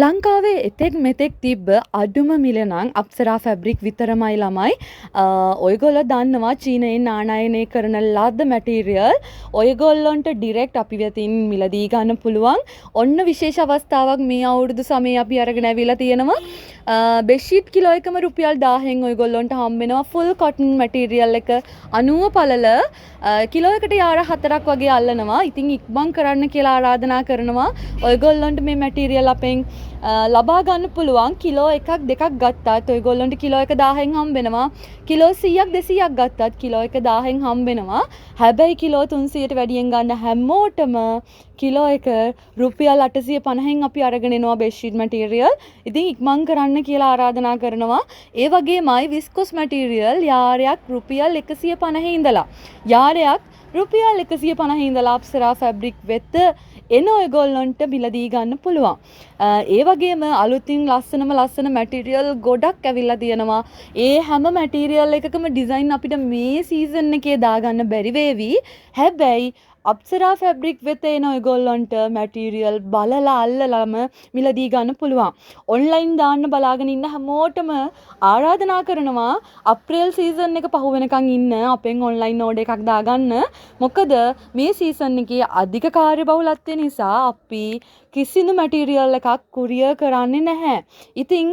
ලංකාවේ එතෙක් මෙතෙක් තිබ්බ අඩුම මිල නම් අප්සරා ෆැබ්‍රික් විතරමයි ළමයි. ඔයගොල්ලෝ දන්නවා චීනයෙන් ආනයනය කරන ලද්ද මැටීරියල් ඔයගොල්ලන්ට ඩිරෙක්ට් අපි වෙතින් මිලදී ගන්න පුළුවන්. ඔන්න විශේෂ අවස්ථාවක් මේ අවුරුදු සමයේ අපි අරගෙන ඇවිල්ලා තියෙනවා. බෙඩ්ෂීට් කිලෝ එකම රුපියල් 1000න් ඔයගොල්ලන්ට හම්බ වෙනවා ෆුල් කොටන් මැටීරියල් එක 90 පළල කිලෝ එකට යාර 4ක් වගේ අල්ලනවා. ඉතින් ඉක්මන් කරන්න කියලා ආරාධනා කරනවා. ඔයගොල්ලන්ට මේ මැටීරියල් අපෙන් ලබා ගන්න පුළුවන්. කිලෝ එකක් දෙකක් ගත්තත් ඔයගොල්ලන්ට කිලෝ එක 1000න් හම්බ වෙනවා. කිලෝ 100ක් 200ක් ගත්තත් කිලෝ එක 1000න් හම්බ වෙනවා. හැබැයි කිලෝ 300ට වැඩියෙන් ගන්න හැමෝටම කිලෝ එක රුපියල් 850න් අපි අරගෙන එනවා බෙඩ්ෂීට් මැටීරියල්. ඉතින් ඉක්මන් කරන්න කියලා ආරාධනා කරනවා. ඒ වගේමයි විස්කොස් මැටීරියල් යාරයක් රුපියල් 150 ඉඳලා යාරයක් රුපියල් 150 ඉඳලා අප්සරා ෆැබ්‍රික් වෙත එන ඔයගොල්ලන්ට මිලදී ගන්න පුළුවන්. ඒ වගේම අලුතින් ලස්සන මැටීරියල් ගොඩක් ඇවිල්ලා තියෙනවා. ඒ හැම මැටීරියල් එකකම ඩිසයින් අපිට මේ සීසන් එකේ දාගන්න බැරි වේවි. හැබැයි අප්සරා ෆැබ්‍රික් වෙත එන ඔයගොල්ලන්ට මැටීරියල් බලලා අල්ලලාම මිලදී ගන්න පුළුවන්. ඔන්ලයින් දාන්න බලාගෙන ඉන්න හැමෝටම ආරාධනා කරනවා අප්‍රේල් සීසන් එක පහු වෙනකන් ඉන්න අපෙන් ඔන්ලයින් ඕඩර් එකක් දාගන්න. මොකද මේ සීසන් එකේ අධික කාර්යබහුලත්වය නිසා අපි කිසිදු මැටීරියල් එකක් කුරියර් කරන්නේ නැහැ. ඉතින්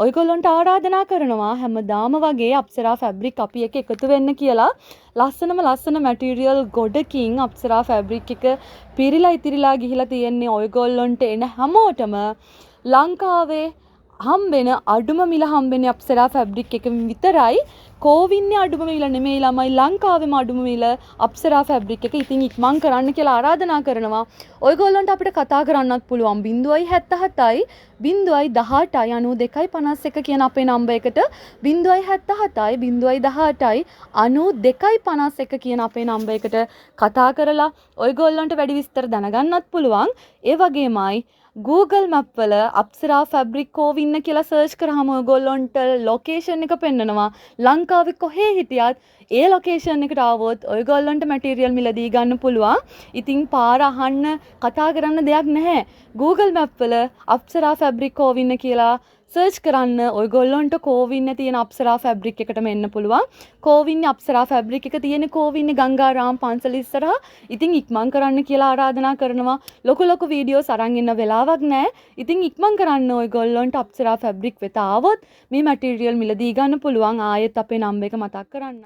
ඔයගොල්ලන්ට ආරාධනා කරනවා හැමදාම වගේ අප්සරා ෆැබ්‍රික් අපි එක එකතු වෙන්න කියලා. ලස්සන මැටීරියල් ගොඩකින් අප්සරා ෆැබ්‍රික් එක පිරීලා ඉතිරිලා ගිහිලා තියෙන්නේ. ඔයගොල්ලන්ට එන හැමෝටම ලංකාවේ හම්බෙන අඩුම මිල හම්බෙන්නේ අප්සරා ෆැබ්‍රික් එක විතරයි. කෝවින්නේ අඩුම මිල නෙමෙයි ළමයි, ලංකාවේම අඩුම මිල අප්සරා ෆැබ්‍රික් එක. ඉතින් ඉක්මන් කරන්න කියලා ආරාධනා කරනවා. ඔයගොල්ලන්ට අපිට කතා කරන්නත් පුළුවන් 077යි 018යි 9251 කියන අපේ නම්බර් එකට 077යි 018යි 9251 කියන අපේ නම්බර් එකට කතා කරලා ඔයගොල්ලන්ට වැඩි විස්තර දැනගන්නත් පුළුවන්. ඒ වගේමයි Google Map වල අප්සරා ෆැබ්‍රික් කෝවින්න කියලා සර්ච් කරාම ඔයගොල්ලන්ට ලොකේෂන් එක පෙන්නනවා. ලංකාවේ කොහේ හිටියත් ඒ ලොකේෂන් එකට ආවොත් ඔයගොල්ලන්ට මැටීරියල් මිලදී ගන්න පුළුවන්. ඉතින් පාර අහන්න කතා කරන්න දෙයක් නැහැ. Google Map වල අප්සරා ෆැබ්‍රික් කෝවින්න කියලා සර්ච් කරන්න ඔයගොල්ලන්ට කෝවින්නේ තියෙන අප්සරා ෆැබ්‍රික් එකටම එන්න පුළුවන්. කෝවින්නේ අප්සරා ෆැබ්‍රික් එක තියෙන කෝවින්නේ ගංගාරාම පන්සල ඉස්සරහා. ඉතින් ඉක්මන් කරන්න කියලා ආරාධනා කරනවා. ලොකු වීඩියෝස් අරන් ඉන්න වෙලාවක් නැහැ. ඉතින් ඉක්මන් කරන්න ඔයගොල්ලන්ට අප්සරා ෆැබ්‍රික් වෙත ආවොත් මේ මැටීරියල් මිලදී ගන්න පුළුවන්. ආයෙත් අපේ නම්බර එක මතක් කරන්න.